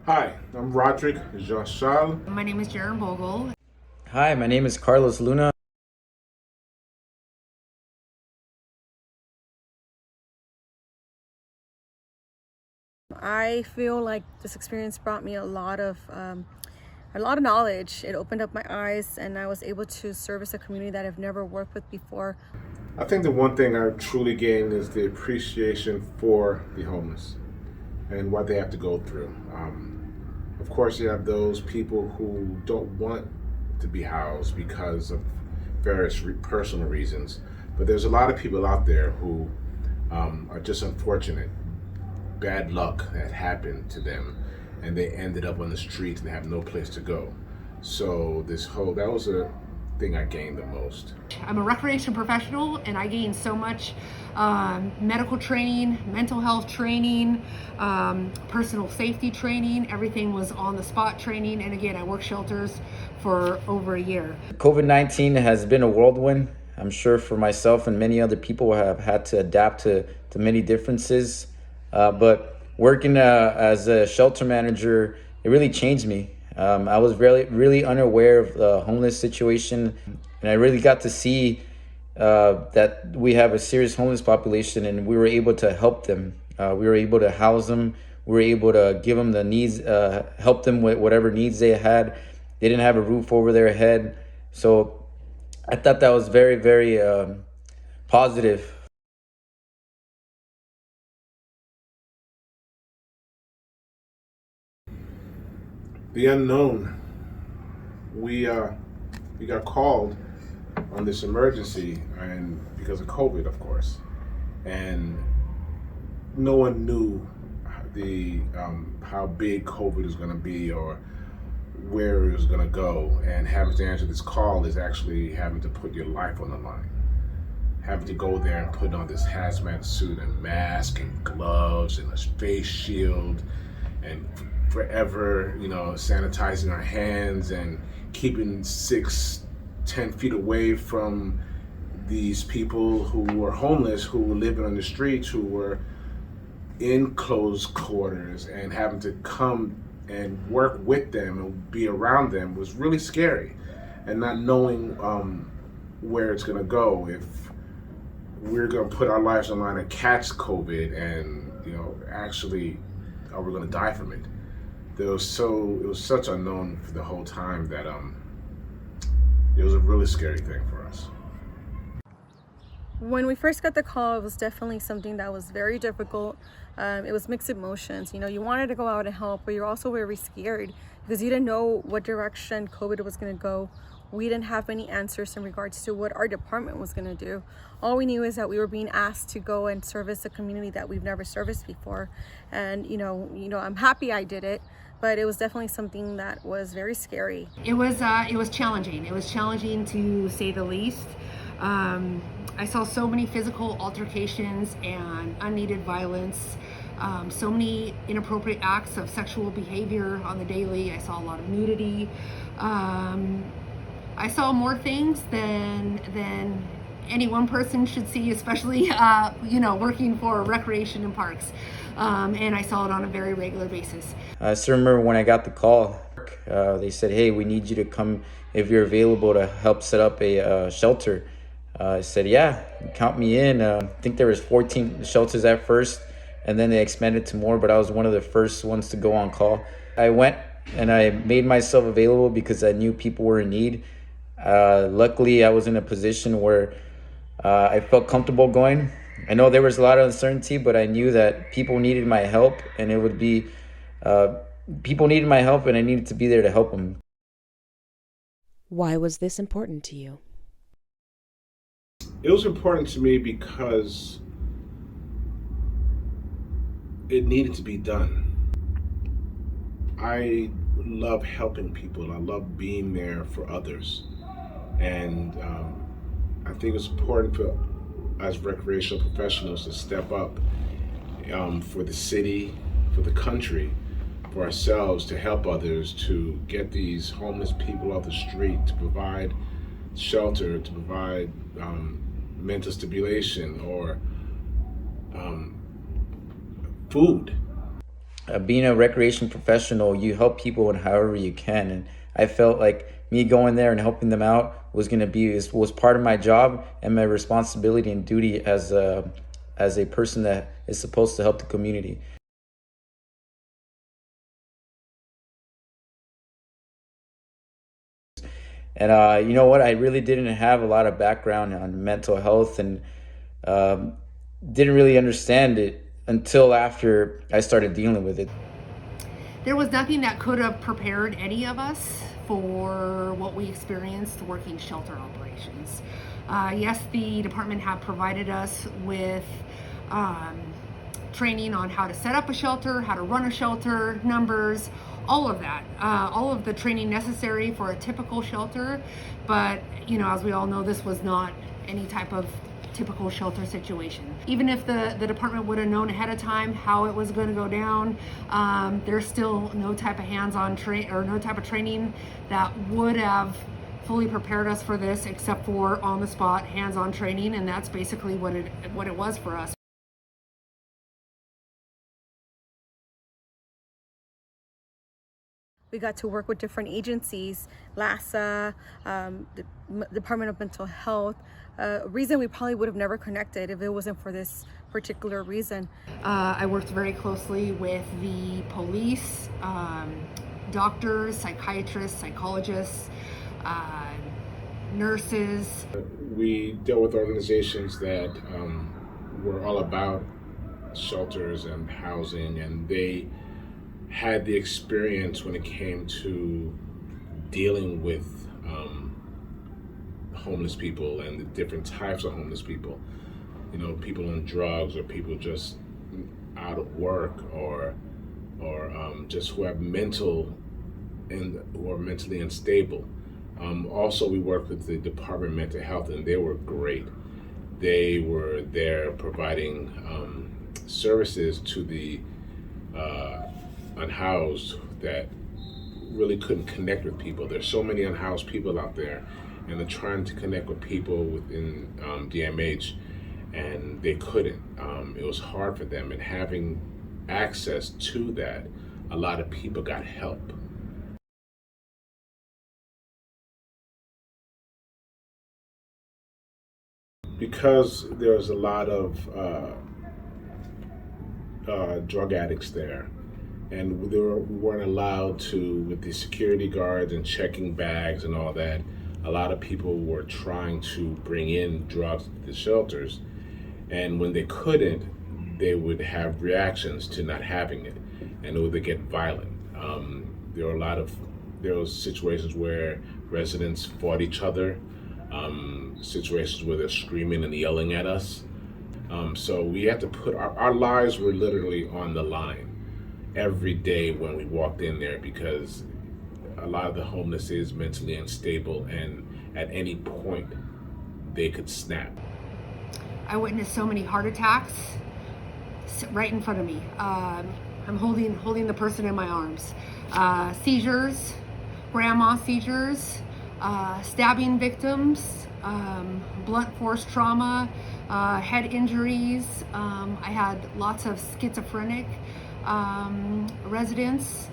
Hi, I'm Roderick Jean-Charles. My name is Jaren Bogle. Hi, my name is Carlos Luna. I feel like this experience brought me a lot of knowledge. It opened up my eyes, and I was able to service a community that I've never worked with before. I think the one thing I truly gained is the appreciation for the homeless and what they have to go through. Of course, you have those people who don't want to be housed because of various personal reasons, but there's a lot of people out there who are just unfortunate, bad luck that happened to them, and they ended up on the streets and they have no place to go. So that was a thing I gained the most. I'm a recreation professional and I gained so much medical training, mental health training, personal safety training. Everything was on the spot training. And again, I worked shelters for over a year. COVID-19 has been a whirlwind. I'm sure for myself and many other people have had to adapt to many differences. But working as a shelter manager, it really changed me. I was really unaware of the homeless situation, and I really got to see that we have a serious homeless population, and we were able to help them. We were able to house them. We were able to give them the needs, help them with whatever needs they had. They didn't have a roof over their head. So I thought that was very positive. The unknown. We got called on this emergency, and because of COVID, of course, and no one knew the how big COVID is going to be or where it was going to go. And having to answer this call is actually having to put your life on the line. Having to go there and put on this hazmat suit and mask and gloves and a face shield and forever, sanitizing our hands and keeping 6-10 feet away from these people who were homeless, who were living on the streets, who were in closed quarters, and having to come and work with them and be around them was really scary. And not knowing where it's going to go, if we're going to put our lives on the line and catch COVID, and actually, are we going to die from it? It was such unknown for the whole time that it was a really scary thing for us. When we first got the call, it was definitely something that was very difficult. It was mixed emotions. You wanted to go out and help, but you're also very scared because you didn't know what direction COVID was going to go. We didn't have any answers in regards to what our department was going to do. All we knew is that we were being asked to go and service a community that we've never serviced before. And I'm happy I did it, but it was definitely something that was very scary. It was challenging. It was challenging to say the least. I saw so many physical altercations and unneeded violence, so many inappropriate acts of sexual behavior on the daily. I saw a lot of nudity. I saw more things than any one person should see, especially working for recreation and parks. And I saw it on a very regular basis. I still remember when I got the call, they said, "Hey, we need you to come if you're available to help set up a shelter." I said, "Yeah, count me in." I think there was 14 shelters at first, and then they expanded to more, but I was one of the first ones to go on call. I went and I made myself available because I knew people were in need. Luckily, I was in a position where I felt comfortable going. I know there was a lot of uncertainty, but I knew that people needed my help, and it would be people needed my help, and I needed to be there to help them. Why was this important to you? It was important to me because it needed to be done. I love helping people. I love being there for others. And I think it's important for as recreational professionals to step up for the city, for the country, for ourselves, to help others, to get these homeless people off the street, to provide shelter, to provide mental stimulation or food. being a recreation professional, you help people in however you can, and I felt like me going there and helping them out was part of my job and my responsibility and duty as a person that is supposed to help the community. And you know what? I really didn't have a lot of background on mental health, and um, didn't really understand it until after I started dealing with it. There was nothing that could have prepared any of us for what we experienced working shelter operations. Yes, the department had provided us with training on how to set up a shelter, how to run a shelter, numbers, all of that, all of the training necessary for a typical shelter. But, you know, as we all know, this was not any type of typical shelter situation. Even if the department would have known ahead of time how it was going to go down, there's still no type of hands-on no type of training that would have fully prepared us for this, except for on-the-spot hands-on training, and that's basically what it was for us. We got to work with different agencies, LASA, the Department of Mental Health, a reason we probably would have never connected if it wasn't for this particular reason. I worked very closely with the police, doctors, psychiatrists, psychologists, nurses. We dealt with organizations that were all about shelters and housing, and they had the experience when it came to dealing with homeless people and the different types of homeless people. You know, people on drugs, or people just out of work, or just who are mentally unstable. Also, we worked with the Department of Mental Health, and they were great. They were there providing services to the unhoused that really couldn't connect with people. There's so many unhoused people out there, and they're trying to connect with people within DMH, and they couldn't. It was hard for them, and having access to that, a lot of people got help. Because there's a lot of drug addicts there, and we weren't allowed to, with the security guards and checking bags and all that, a lot of people were trying to bring in drugs to the shelters, and when they couldn't, they would have reactions to not having it, and it would get violent. There was situations where residents fought each other, situations where they're screaming and yelling at us. So we had to put our lives were literally on the line every day when we walked in there, because a lot of the homeless is mentally unstable, and at any point they could snap. I witnessed so many heart attacks right in front of me. I'm holding the person in my arms. Seizures, grandma seizures, stabbing victims, blunt force trauma, head injuries. I had lots of schizophrenic residents,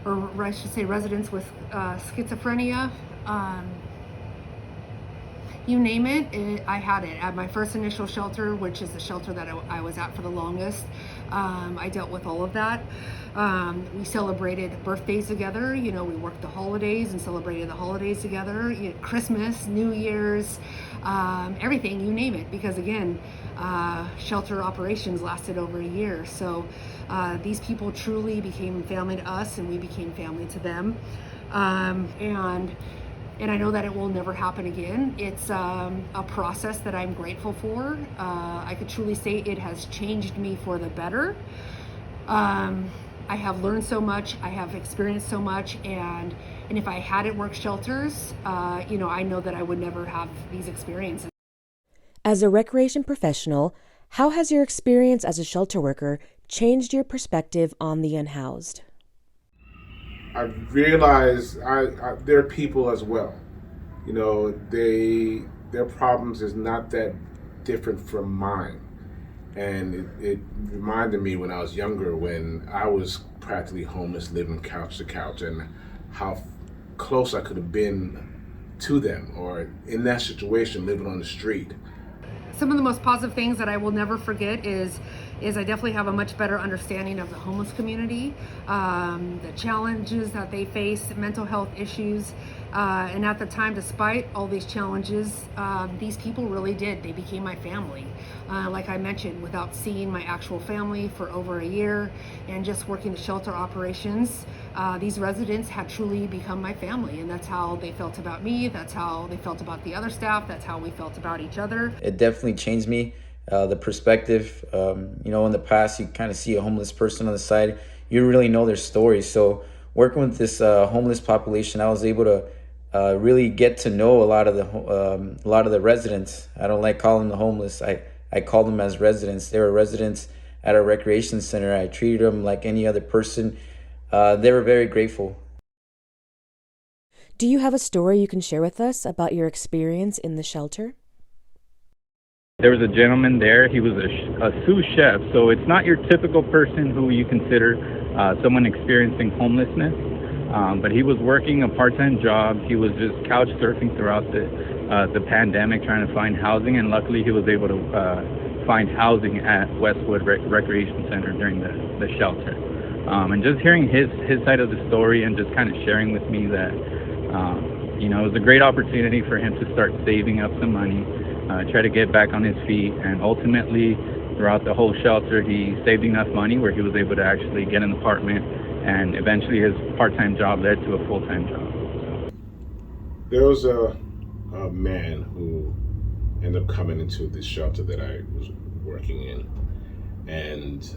or I should say residents with schizophrenia. You name it, I had it. At my first initial shelter, which is the shelter that I was at for the longest, I dealt with all of that. We celebrated birthdays together. You know, we worked the holidays and celebrated the holidays together. You know, Christmas, New Year's, everything, you name it. Because again, shelter operations lasted over a year. So these people truly became family to us, and we became family to them. And I know that it will never happen again. It's a process that I'm grateful for. I could truly say it has changed me for the better. I have learned so much, I have experienced so much, and if I hadn't worked shelters, you know, I know that I would never have these experiences. As a recreation professional, how has your experience as a shelter worker changed your perspective on the unhoused? I realize there are people as well. You know, their problems is not that different from mine, And it reminded me when I was younger, when I was practically homeless, living couch to couch, and how close I could have been to them, or in that situation, living on the street. Some of the most positive things that I will never forget is I definitely have a much better understanding of the homeless community, the challenges that they face, mental health issues. And at the time, despite all these challenges, these people really did. They became my family. Like I mentioned, without seeing my actual family for over a year and just working the shelter operations, these residents had truly become my family. And that's how they felt about me. That's how they felt about the other staff. That's how we felt about each other. It definitely changed me, the perspective. In the past, you kind of see a homeless person on the side. You really know their story. So working with this homeless population, I was able to really get to know a lot of the residents. I don't like calling them the homeless. I call them as residents. They were residents at a recreation center. I treated them like any other person. They were very grateful. Do you have a story you can share with us about your experience in the shelter? There was a gentleman there. He was a sous chef, so it's not your typical person who you consider someone experiencing homelessness. But he was working a part-time job. He was just couch surfing throughout the pandemic, trying to find housing, and luckily he was able to find housing at Westwood Recreation Center during the shelter. And just hearing his side of the story and just kind of sharing with me that it was a great opportunity for him to start saving up some money, try to get back on his feet, and ultimately throughout the whole shelter he saved enough money where he was able to actually get an apartment, and eventually his part-time job led to a full-time job. There was a man who ended up coming into this shelter that I was working in, and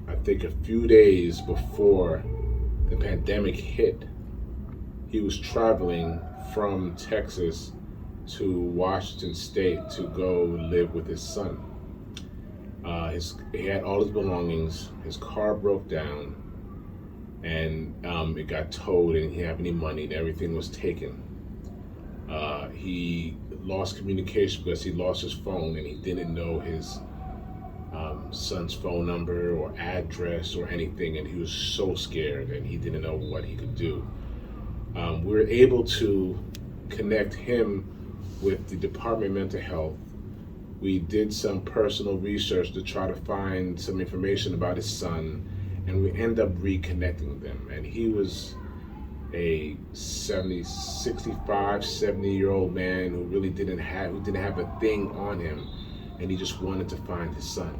I think a few days before the pandemic hit, he was traveling from Texas to Washington State to go live with his son. He had all his belongings. His car broke down, and it got towed, and he didn't have any money, and everything was taken. He lost communication because he lost his phone, and he didn't know his son's phone number or address or anything, and he was so scared, and he didn't know what he could do. We were able to connect him with the Department of Mental Health. We did some personal research to try to find some information about his son, and we ended up reconnecting them. And he was a 70-year-old man who really didn't have a thing on him, and he just wanted to find his son.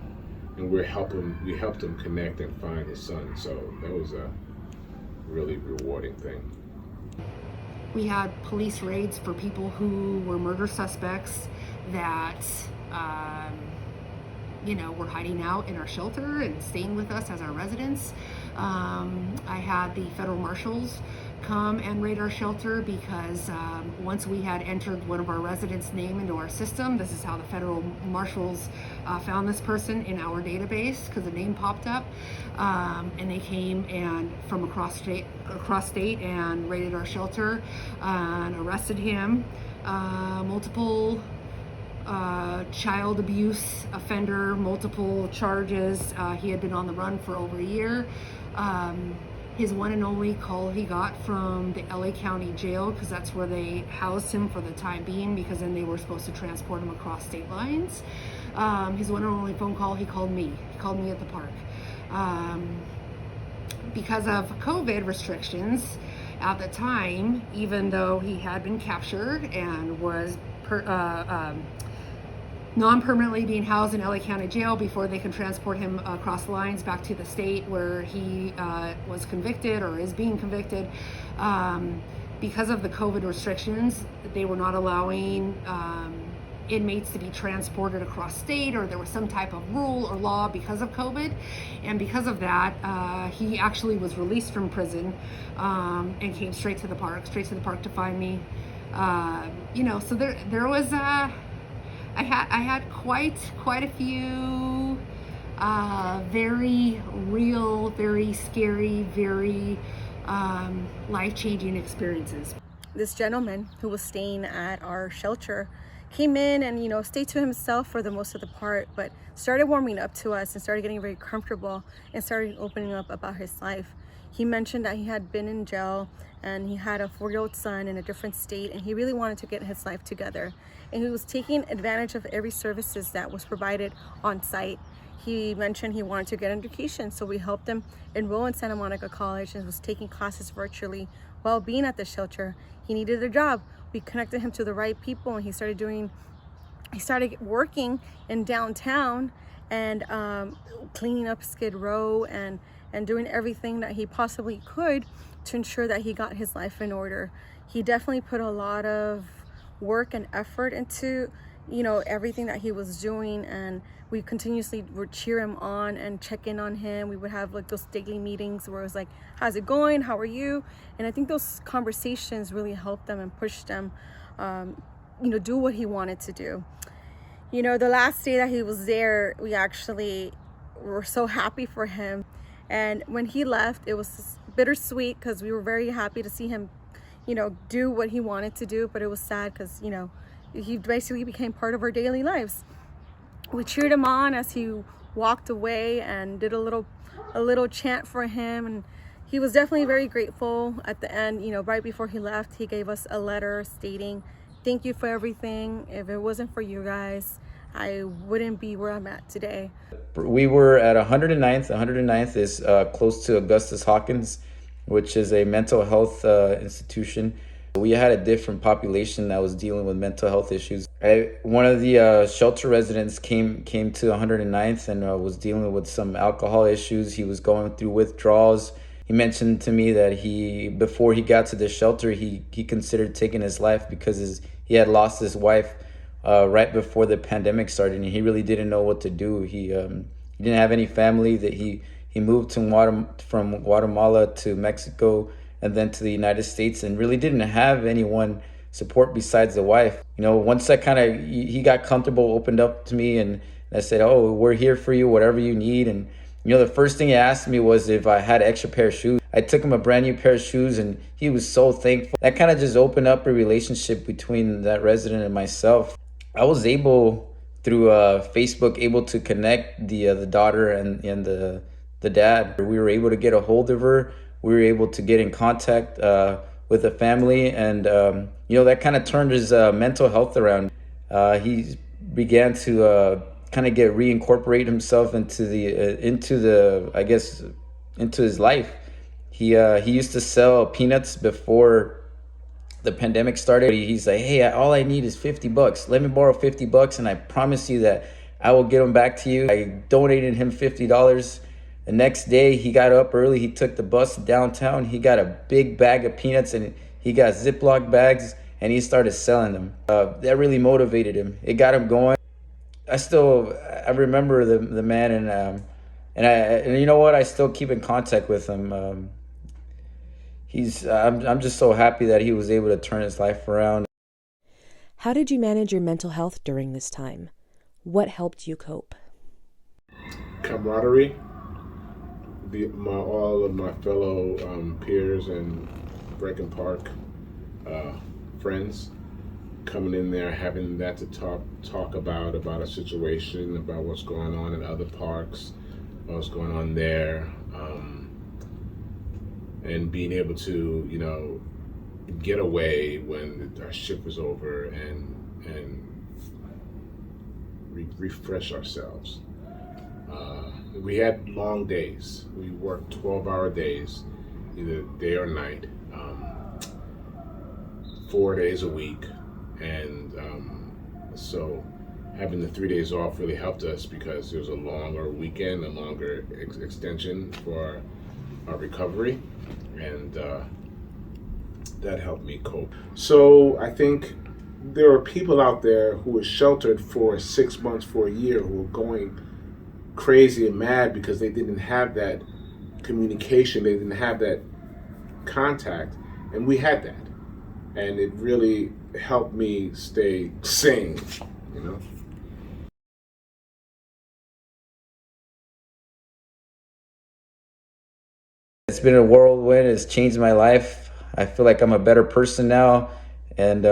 And we helped him connect and find his son. So that was a really rewarding thing. We had police raids for people who were murder suspects that were hiding out in our shelter and staying with us as our residents. I had the federal marshals come and raid our shelter because once we had entered one of our residents' name into our system, this is how the federal marshals found this person in our database, because the name popped up, and they came and from across state and raided our shelter and arrested him. Multiple child abuse offender, multiple charges. He had been on the run for over a year. His one and only call he got from the LA County Jail, because that's where they housed him for the time being, because then they were supposed to transport him across state lines. His one and only phone call, he called me. He called me at the park. Because of COVID restrictions at the time, even though he had been captured and was non-permanently being housed in LA County Jail before they can transport him across lines back to the state where he was convicted or is being convicted. Because of the COVID restrictions, they were not allowing inmates to be transported across state, or there was some type of rule or law because of COVID. And because of that, he actually was released from prison and came straight to the park to find me. So there was I had quite a few very real, very scary, very life-changing experiences. This gentleman who was staying at our shelter came in and, you know, stayed to himself for the most of the part, but started warming up to us and started getting very comfortable and started opening up about his life. He mentioned that he had been in jail and he had a 4-year-old son in a different state, and he really wanted to get his life together. And he was taking advantage of every services that was provided on site. He mentioned he wanted to get an education, so we helped him enroll in Santa Monica College and was taking classes virtually while being at the shelter. He needed a job. We connected him to the right people, and he started working in downtown and cleaning up Skid Row and doing everything that he possibly could to ensure that he got his life in order. He definitely put a lot of work and effort into, you know, everything that he was doing, and we continuously would cheer him on and check in on him. We would have like those daily meetings where it was like, how's it going, how are you? And I think those conversations really helped them and pushed them, you know, do what he wanted to do. You know, the last day that he was there, we actually were so happy for him. And when he left, it was bittersweet because we were very happy to see him, you know, do what he wanted to do. But it was sad because, you know, he basically became part of our daily lives. We cheered him on as he walked away and did a little chant for him. And he was definitely very grateful at the end. You know, right before he left, he gave us a letter stating, thank you for everything. If it wasn't for you guys, I wouldn't be where I'm at today. We were at 109th. 109th is close to Augustus Hawkins, which is a mental health institution. We had a different population that was dealing with mental health issues. One of the shelter residents came to 109th and was dealing with some alcohol issues. He was going through withdrawals. He mentioned to me that before he got to the shelter, he considered taking his life because he had lost his wife right before the pandemic started, and he really didn't know what to do. He didn't have any family. That he moved from Guatemala to Mexico and then to the United States, and really didn't have anyone support besides the wife. You know, once he got comfortable, opened up to me, and I said, "Oh, we're here for you, whatever you need." And you know, the first thing he asked me was if I had an extra pair of shoes. I took him a brand new pair of shoes, and he was so thankful. That kind of just opened up a relationship between that resident and myself. I was able, through Facebook, to connect the daughter and the dad. We were able to get a hold of her. We were able to get in contact with the family, and you know, that kind of turned his mental health around. He began to kind of get reincorporate himself into his life. He used to sell peanuts before the pandemic started. He's like, hey, all I need is $50. Let me borrow $50, and I promise you that I will get them back to you. I donated him $50. The next day, he got up early. He took the bus downtown. He got a big bag of peanuts, and he got Ziploc bags, and he started selling them. That really motivated him. It got him going. I remember the man, and you know what? I still keep in contact with him. I'm just so happy that he was able to turn his life around. How did you manage your mental health during this time? What helped you cope? Camaraderie. All of my fellow peers and Brecken Park friends coming in there, having that to talk about a situation, about what's going on in other parks, what's going on there, and being able to, you know, get away when our shift was over and refresh ourselves. We had long days. We worked 12-hour days, either day or night, 4 days a week. And so having the 3 days off really helped us because there was a longer weekend, a longer extension for our recovery. And that helped me cope. So I think there are people out there who were sheltered for 6 months, for a year, who were going crazy and mad because they didn't have that communication, they didn't have that contact, and we had that. And it really helped me stay sane, you know? It's been a whirlwind. It's changed my life. I feel like I'm a better person now. And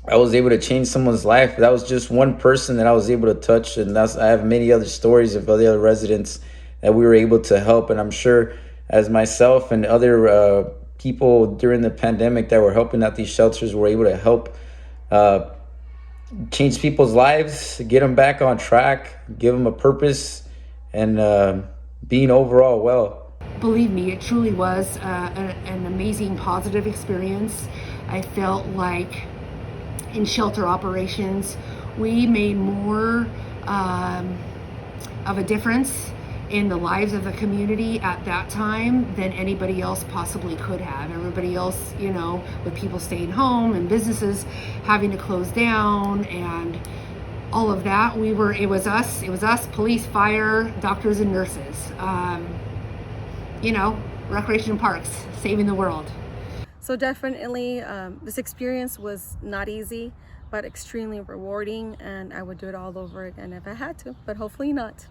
I was able to change someone's life. That was just one person that I was able to touch, and I have many other stories of other residents that we were able to help. And I'm sure, as myself and other people during the pandemic that were helping at these shelters were able to help change people's lives, get them back on track, give them a purpose, and being overall well. Believe me, it truly was an amazing positive experience. I felt like in shelter operations, we made more of a difference in the lives of the community at that time than anybody else possibly could have. Everybody else, you know, with people staying home and businesses having to close down and all of that, it was us, police, fire, doctors, and nurses. You know, recreation and parks, saving the world. So definitely, this experience was not easy, but extremely rewarding, and I would do it all over again if I had to, but hopefully not.